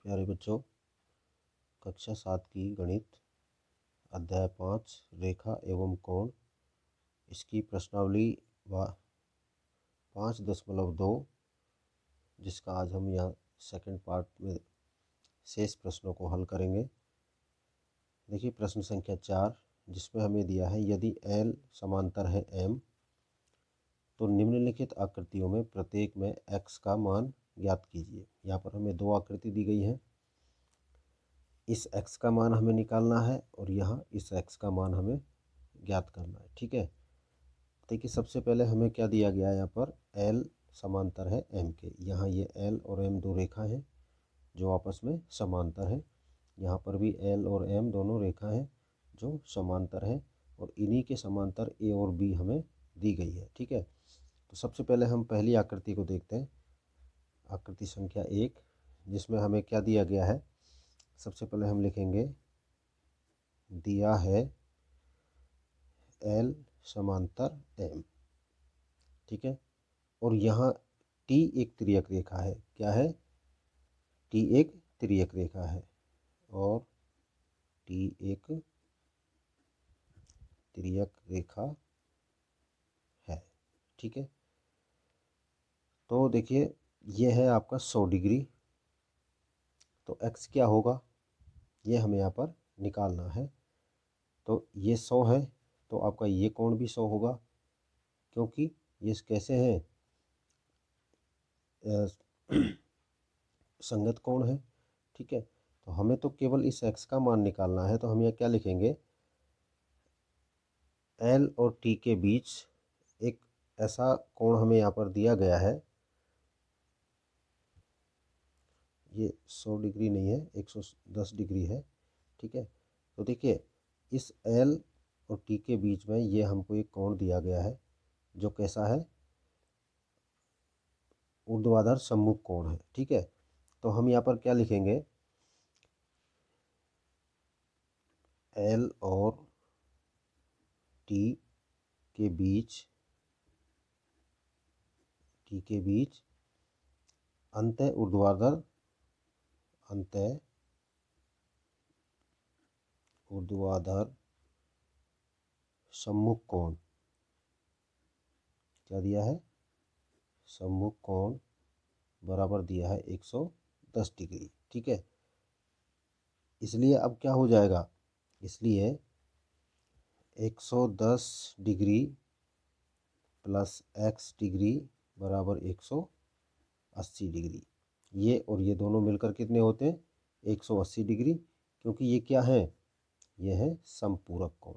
प्यारे बच्चों, कक्षा 7 की गणित अध्याय 5 रेखा एवं कोण, इसकी प्रश्नावली 5.2, जिसका आज हम यहाँ सेकंड पार्ट में शेष प्रश्नों को हल करेंगे। देखिए प्रश्न संख्या 4, जिसमें हमें दिया है यदि L समांतर है M तो निम्नलिखित आकृतियों में प्रत्येक में x का मान ज्ञात कीजिए। यहाँ पर हमें दो आकृति दी गई है, इस x का मान हमें निकालना है और यहाँ इस x का मान हमें ज्ञात करना है। ठीक है, देखिए सबसे पहले हमें क्या दिया गया है, यहाँ पर L समांतर है M के। यहाँ ये L और M दो रेखा हैं जो आपस में समांतर है। यहाँ पर भी L और M दोनों रेखा हैं जो समांतर है और इन्हीं के समांतर A और B हमें दी गई है। ठीक है, तो सबसे पहले हम पहली आकृति को देखते हैं, आकृति संख्या 1, जिसमें हमें क्या दिया गया है। सबसे पहले हम लिखेंगे दिया है L समांतर M। ठीक है, और यहाँ T एक तिर्यक रेखा है। क्या है? T एक तिर्यक रेखा है और T एक तिर्यक रेखा है। ठीक है, तो देखिए ये है आपका 100 डिग्री, तो x क्या होगा ये हमें यहाँ पर निकालना है। तो ये 100 है तो आपका ये कोण भी 100 होगा, क्योंकि ये कैसे हैं, संगत कोण है। ठीक है, तो हमें तो केवल इस x का मान निकालना है, तो हम यहाँ क्या लिखेंगे, L और T के बीच एक ऐसा कोण हमें यहाँ पर दिया गया है। ये 100 डिग्री नहीं है, 110 डिग्री है। ठीक है, तो देखिए इस L और T के बीच में ये हमको एक कोण दिया गया है जो कैसा है, ऊर्ध्वाधर सम्मुख कोण है। ठीक है, तो हम यहाँ पर क्या लिखेंगे, L और T के बीच अंतः ऊर्ध्वाधर सम्मुख कोण, क्या दिया है, सम्मुख कोण बराबर दिया है 110 डिग्री। ठीक है, इसलिए अब क्या हो जाएगा, इसलिए 110 डिग्री प्लस x डिग्री बराबर 180 डिग्री। ये और ये दोनों मिलकर कितने होते हैं, 180 डिग्री, क्योंकि ये क्या है, ये है समपूरक कोण,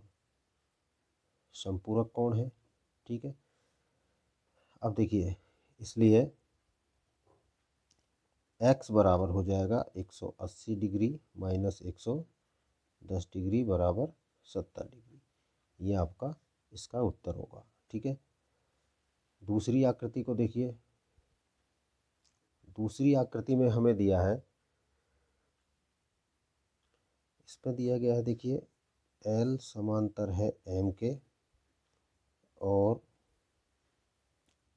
समपूरक कोण है। ठीक है, अब देखिए इसलिए x बराबर हो जाएगा 180 डिग्री माइनस 110 डिग्री बराबर 70 डिग्री। ये आपका इसका उत्तर होगा। ठीक है, दूसरी आकृति को देखिए। दूसरी आकृति में हमें दिया है, इसमें दिया गया है, देखिए L समांतर है M के और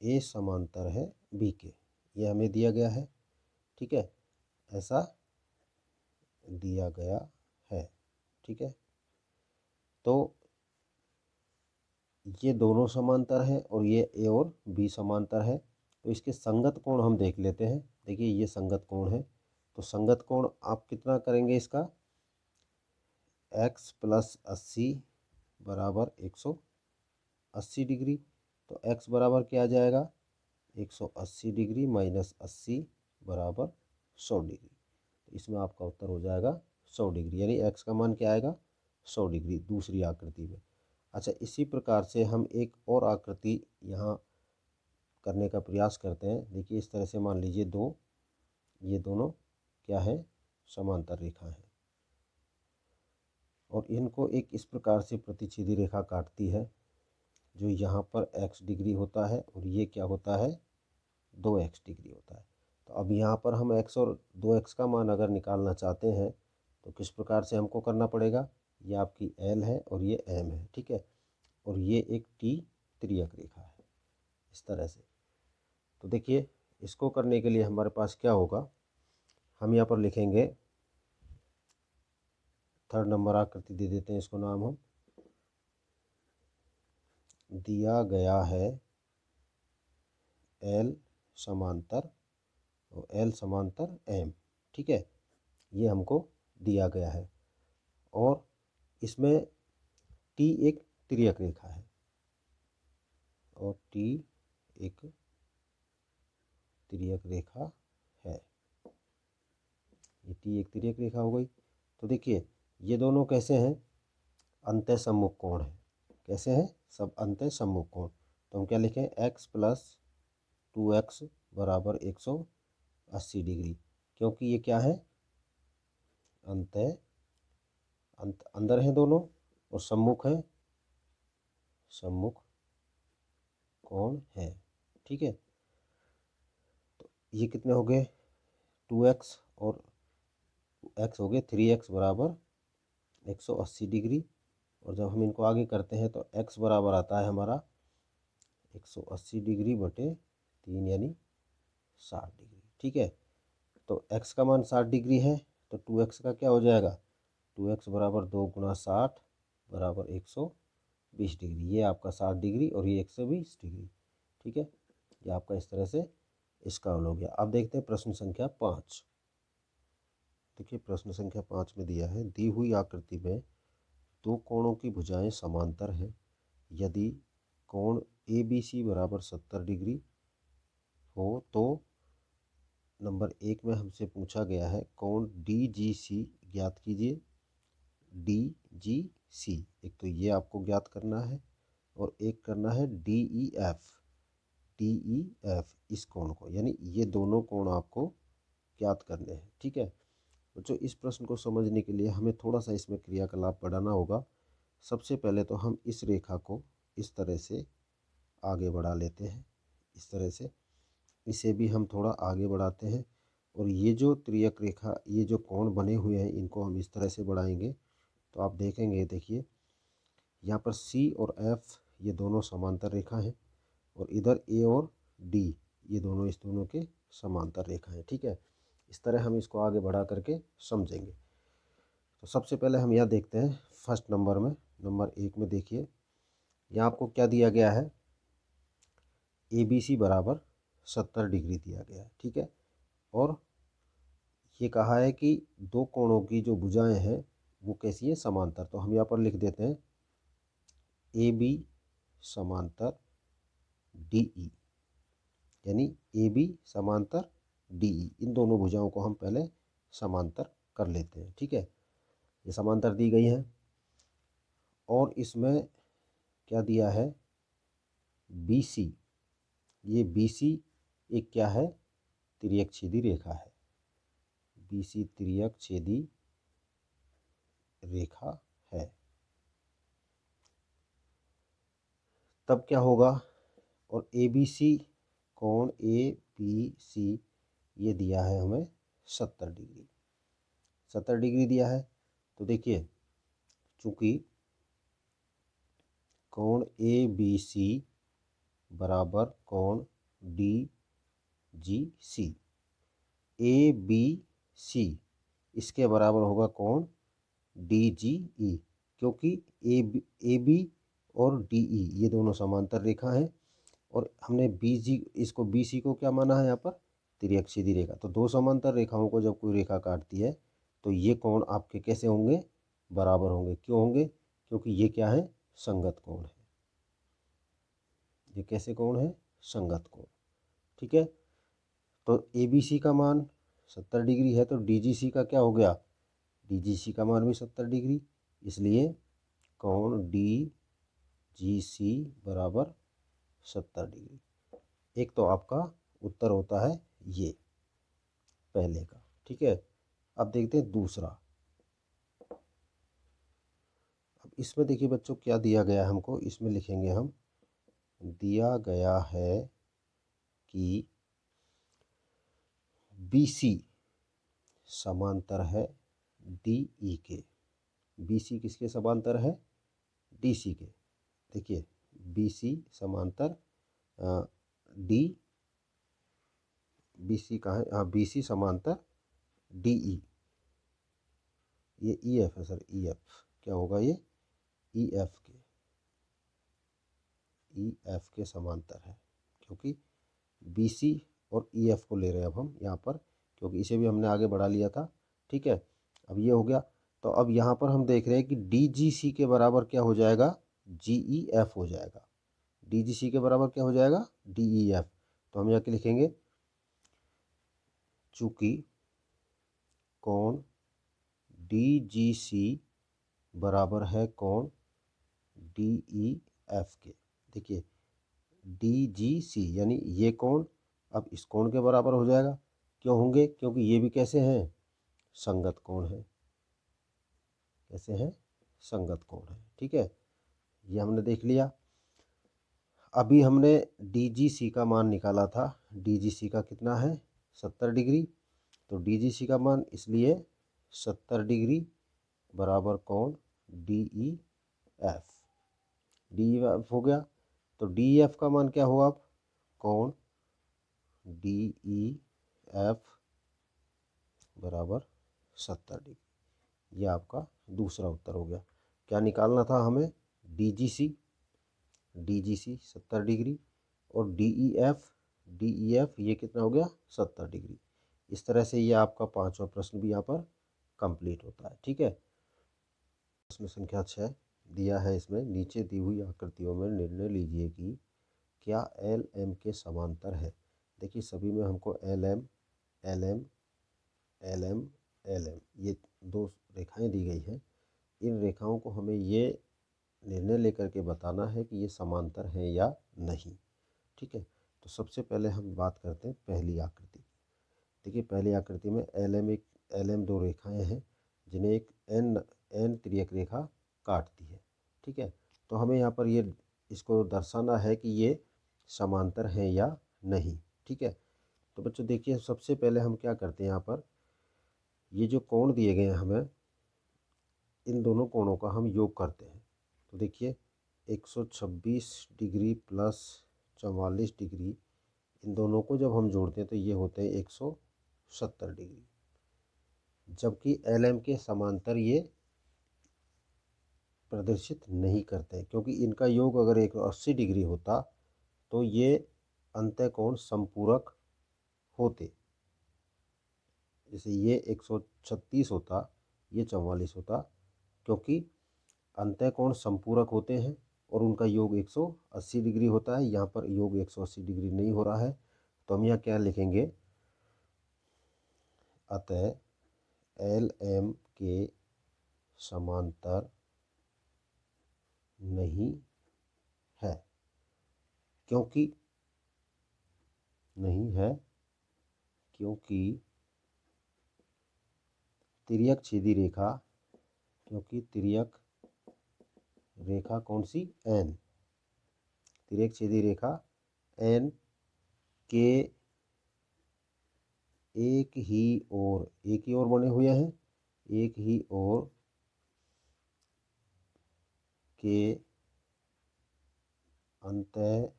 A समांतर है B के, ये हमें दिया गया है। ठीक है, ऐसा दिया गया है। ठीक है, तो ये दोनों समांतर है और ये A और B समांतर है, तो इसके संगत कोण हम देख लेते हैं। देखिए ये संगत कोण है, तो संगत कोण आप कितना करेंगे, इसका x प्लस 80 बराबर 180 डिग्री, तो x बराबर क्या आ जाएगा, 180 डिग्री माइनस 80 बराबर 100 डिग्री। तो इसमें आपका उत्तर हो जाएगा 100 डिग्री, यानी x का मान क्या आएगा, 100 डिग्री दूसरी आकृति में। अच्छा, इसी प्रकार से हम एक और आकृति यहाँ करने का प्रयास करते हैं। देखिए इस तरह से मान लीजिए ये दोनों क्या है, समांतर रेखा है और इनको एक इस प्रकार से प्रतिच्छेदी रेखा काटती है जो यहाँ पर x डिग्री होता है और ये क्या होता है, 2x डिग्री होता है। तो अब यहाँ पर हम x और 2x का मान अगर निकालना चाहते हैं तो किस प्रकार से हमको करना पड़ेगा, ये आपकी L है और ये M है। ठीक है, और ये एक T तिर्यक रेखा है, इस तरह से। तो देखिए इसको करने के लिए हमारे पास क्या होगा, हम यहाँ पर लिखेंगे थर्ड नंबर आकृति दे देते हैं, इसको नाम हम दिया गया है एल समांतर और एल समांतर एम। ठीक है, ये हमको दिया गया है और इसमें टी एक तिर्यक रेखा है और टी एक तिर्यक रेखा है। ये टी एक तिर्यक रेखा हो गई। तो देखिए ये दोनों कैसे हैं, अंतः सम्मुख कोण है। कैसे हैं, सब अंतः सम्मुख कोण। तो हम क्या लिखें, x प्लस 2x बराबर 180 डिग्री, क्योंकि ये क्या है, अंतः अंदर है दोनों और सम्मुख है, सम्मुख कोण है। ठीक है, तो ये कितने हो गए, 2x और x हो गए 3x बराबर 180 डिग्री। और जब हम इनको आगे करते हैं तो x बराबर आता है हमारा 180 डिग्री बटे 3 यानी 60 डिग्री। ठीक है, तो x का मान 60 डिग्री है तो 2x का क्या हो जाएगा, 2x बराबर 2 गुना 60 बराबर 120 डिग्री। ये आपका 60 डिग्री और ये 120 डिग्री। ठीक है, ये आपका इस तरह से इसका हल हो गया। अब देखते हैं प्रश्न संख्या 5। देखिए प्रश्न संख्या 5 में दिया है, दी हुई आकृति में दो कोणों की भुजाएं समांतर हैं। यदि कोण ए बी सी बराबर 70 डिग्री हो तो नंबर 1 में हमसे पूछा गया है कोण डी जी सी ज्ञात कीजिए। डी जी सी, एक तो ये आपको ज्ञात करना है और एक करना है D E F. D E F इस कोण को, यानी ये दोनों कोण आपको ज्ञात करने हैं। ठीक है, बच्चों इस प्रश्न को समझने के लिए हमें थोड़ा सा इसमें क्रियाकलाप बढ़ाना होगा। सबसे पहले तो हम इस रेखा को इस तरह से आगे बढ़ा लेते हैं, इस तरह से इसे भी हम थोड़ा आगे बढ़ाते हैं और ये जो त्रियक रेखा, ये जो कोण बने हुए हैं इनको हम इस तरह से बढ़ाएंगे। तो आप देखेंगे, देखिए यहाँ पर सी और एफ ये दोनों समांतर रेखा हैं और इधर ए और डी ये दोनों इस दोनों के समांतर रेखा हैं। ठीक है, इस तरह हम इसको आगे बढ़ा करके समझेंगे। तो सबसे पहले हम यह देखते हैं फर्स्ट नंबर में, नंबर 1 में देखिए यहाँ आपको क्या दिया गया है, ए बी सी बराबर 70 डिग्री दिया गया है। ठीक है, और ये कहा है कि दो कोणों की जो भुजाएं हैं वो कैसी है, समांतर। तो हम यहाँ पर लिख देते हैं ए बी समांतर डी ई, यानी ए बी समांतर डी ई, इन दोनों भुजाओं को हम पहले समांतर कर लेते हैं। ठीक है, ये समांतर दी गई है और इसमें क्या दिया है, बी सी। ये बी सी एक क्या है, तिर्यक छेदी रेखा है। बी सी तिर्यक छेदी रेखा है। तब क्या होगा, और ए बी सी कोण ए बी सी ये दिया है हमें 70 डिग्री, 70 डिग्री दिया है। तो देखिए चूंकि कोण ए बी सी बराबर कोण D G C, A B C इसके बराबर होगा कोण डी जी ई, क्योंकि ए बी और डी ई ये दोनों समांतर रेखा हैं और हमने बी जी इसको बी सी को क्या माना है यहाँ पर, तिर्यक सीधी रेखा। तो दो समांतर रेखाओं को जब कोई रेखा काटती है तो ये कोण आपके कैसे होंगे, बराबर होंगे। क्यों होंगे, क्योंकि ये क्या है, संगत कोण है। ये कैसे कोण है, संगत कोण। ठीक है, तो ए बी सी का मान 70 डिग्री है तो डी जी सी का क्या हो गया, डी जी सी का मान भी 70 डिग्री, इसलिए कोण डी जी सी बराबर 70 डिग्री। एक तो आपका उत्तर होता है ये पहले का। ठीक है, अब देखते हैं दूसरा। अब इसमें देखिए बच्चों क्या दिया गया है हमको, इसमें लिखेंगे हम, दिया गया है कि बी सी समांतर है डी ई के। बी सी किसके समांतर है, डी सी के। देखिए बी सी समांतर डी, बी सी कहाँ है, हाँ बी सी समांतर डी ई, ये ई एफ है सर, ई एफ क्या होगा, ये ई एफ के समांतर है, क्योंकि बी सी और ई एफ को ले रहे हैं अब हम यहाँ पर, क्योंकि इसे भी हमने आगे बढ़ा लिया था। ठीक है, अब ये हो गया। तो अब यहाँ पर हम देख रहे हैं कि डी जी सी के बराबर क्या हो जाएगा, जी ई एफ हो जाएगा। डी जी सी के बराबर क्या हो जाएगा, डी ई एफ। तो हम यहाँ के लिखेंगे चूंकि कोण डी जी सी बराबर है कोण डी ई एफ के। देखिए डी जी सी यानी ये कोण अब इस कोण के बराबर हो जाएगा। क्यों होंगे, क्योंकि ये भी कैसे हैं, संगत कोण है। कैसे हैं, संगत कोण है। ठीक है, ये हमने देख लिया। अभी हमने डी जी सी का मान निकाला था, डी जी सी का कितना है, 70 डिग्री। तो डी जी सी का मान इसलिए 70 डिग्री बराबर कोण D E F. D E F हो गया। तो डी ई एफ का मान क्या होगा, अब कोण डी ई एफ बराबर 70 डिग्री। ये आपका दूसरा उत्तर हो गया। क्या निकालना था हमें, डी जी सी 70 डिग्री और डी ई एफ ये कितना हो गया, 70 डिग्री। इस तरह से ये आपका पांचवा प्रश्न भी यहाँ पर कंप्लीट होता है। ठीक है, प्रश्न संख्या 6 दिया है, इसमें नीचे दी हुई आकृतियों में निर्णय लीजिए कि क्या एल एम के समांतर है। देखिए सभी में हमको L M L M L M L M ये दो रेखाएं दी गई हैं। इन रेखाओं को हमें ये निर्णय लेकर के बताना है कि ये समांतर हैं या नहीं। ठीक है, तो सबसे पहले हम बात करते हैं पहली आकृति। देखिए पहली आकृति में एल एम दो रेखाएं हैं जिन्हें एक एन तिर्यक रेखा काटती है। ठीक है, तो हमें यहाँ पर ये इसको दर्शाना है कि ये समांतर हैं या नहीं। ठीक है, तो बच्चों देखिए सबसे पहले हम क्या करते हैं, यहाँ पर ये जो कोण दिए गए हैं हमें, इन दोनों कोणों का हम योग करते हैं। तो देखिए 126 डिग्री प्लस 44 डिग्री, इन दोनों को जब हम जोड़ते हैं तो ये होते हैं 170 डिग्री। जबकि एल एम के समांतर ये प्रदर्शित नहीं करते, क्योंकि इनका योग अगर 180 डिग्री होता तो ये अंतःकोण संपूरक होते। जैसे ये 136 होता, ये 44 होता, क्योंकि अंतःकोण संपूरक होते हैं और उनका योग 180 डिग्री होता है। यहाँ पर योग 180 डिग्री नहीं हो रहा है, तो हम यहाँ क्या लिखेंगे, अतः एल एम के समांतर नहीं है। क्योंकि नहीं है, क्योंकि तिर्यक छेदी रेखा, क्योंकि तिर्यक रेखा कौन सी, एन, तिर्यक छेदी रेखा एन के एक ही ओर बने हुए हैं, एक ही ओर के अंतःकोण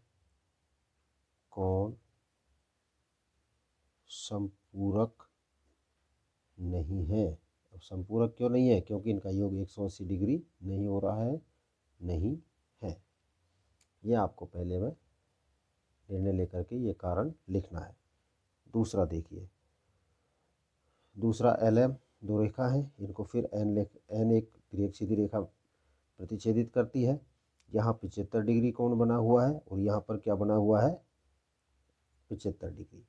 संपूरक नहीं है। अब संपूरक क्यों नहीं है, क्योंकि इनका योग 180 डिग्री नहीं हो रहा है, नहीं है। यह आपको पहले में निर्णय लेकर के ये कारण लिखना है। दूसरा देखिए, दूसरा एल एम दो रेखा है, इनको फिर एन एक तिर्यक सीधी रेखा प्रतिच्छेदित करती है। यहाँ 75 डिग्री कोण बना हुआ है और यहाँ पर क्या बना हुआ है, 75 डिग्री।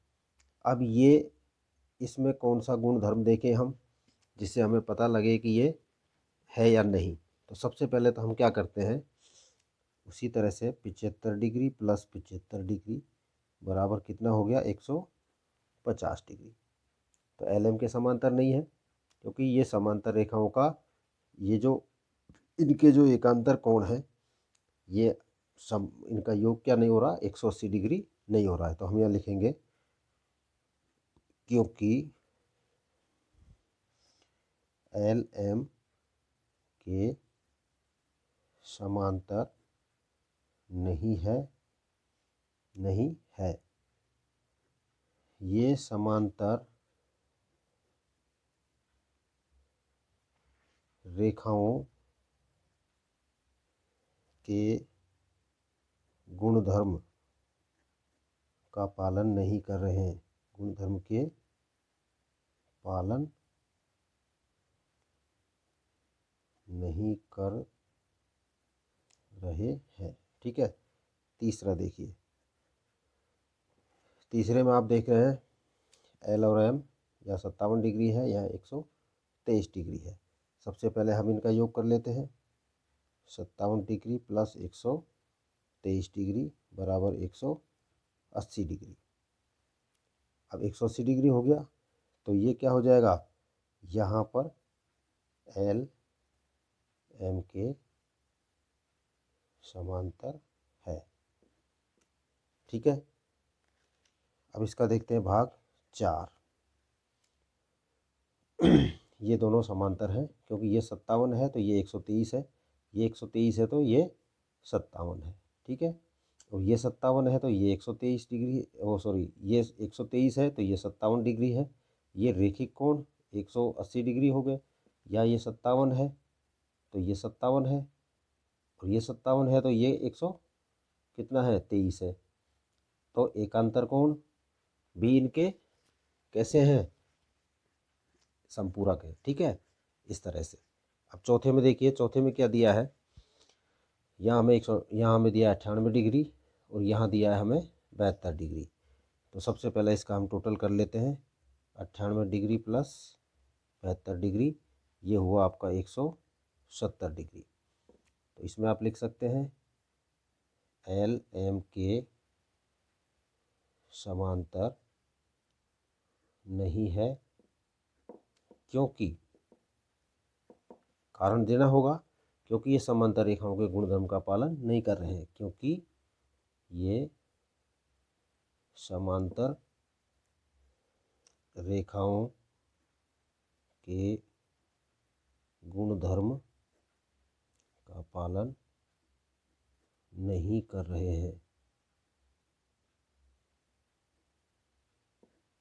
अब ये इसमें कौन सा गुण धर्म देखें हम, जिससे हमें पता लगे कि ये है या नहीं। तो सबसे पहले तो हम क्या करते हैं, उसी तरह से 75 डिग्री प्लस 75 डिग्री बराबर कितना हो गया, 150 डिग्री। तो एल एम के समांतर नहीं है, क्योंकि ये समांतर रेखाओं का ये जो इनके जो एकांतर कोण है, ये इनका योग क्या नहीं हो रहा, 180 डिग्री नहीं हो रहा है। तो हम यहाँ लिखेंगे क्योंकि एल एम के समांतर नहीं है, नहीं है। ये समांतर रेखाओं के गुणधर्म का पालन नहीं कर रहे हैं, गुणधर्म के पालन नहीं कर रहे हैं। ठीक है। तीसरा देखिए, तीसरे में आप देख रहे हैं एल और एम या 57 डिग्री है या 123 डिग्री है। सबसे पहले हम इनका योग कर लेते हैं। 57 डिग्री प्लस 123 डिग्री बराबर 180 डिग्री। अब 180 डिग्री हो गया तो ये क्या हो जाएगा, यहाँ पर एल एम के समांतर है। ठीक है। अब इसका देखते हैं भाग 4। ये दोनों समांतर हैं क्योंकि ये 57 है तो ये 123 है, ये 123 है तो ये 57 है। ठीक है। और ये 57 है तो ये 123 डिग्री, ओ सॉरी, ये 123 है तो ये 57 डिग्री है। ये रैखिक कोण 180 डिग्री हो गए, या ये 57 है तो ये 57 है, और ये 57 है तो ये 100 कितना है 23 है। तो एकांतर कोण भी इनके कैसे हैं, समपूरक है। ठीक है, इस तरह से। अब चौथे में देखिए, चौथे में क्या दिया है, यहाँ हमें दिया है 98 डिग्री और यहाँ दिया है हमें 72 डिग्री। तो सबसे पहले इसका हम टोटल कर लेते हैं। 98 डिग्री प्लस 72 डिग्री, ये हुआ आपका 170 डिग्री। तो इसमें आप लिख सकते हैं एल एम के समांतर नहीं है, क्योंकि कारण देना होगा, क्योंकि ये समांतर रेखाओं के गुणधर्म का पालन नहीं कर रहे हैं, क्योंकि ये समांतर रेखाओं के गुणधर्म का पालन नहीं कर रहे हैं।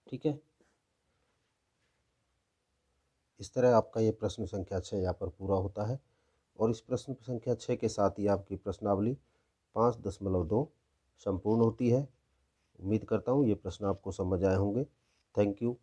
ठीक है। इस तरह आपका ये प्रश्न संख्या 6 यहाँ पर पूरा होता है, और इस प्रश्न संख्या 6 के साथ ही आपकी प्रश्नावली 5.2 संपूर्ण होती है। उम्मीद करता हूँ ये प्रश्न आपको समझ आए होंगे। Thank you.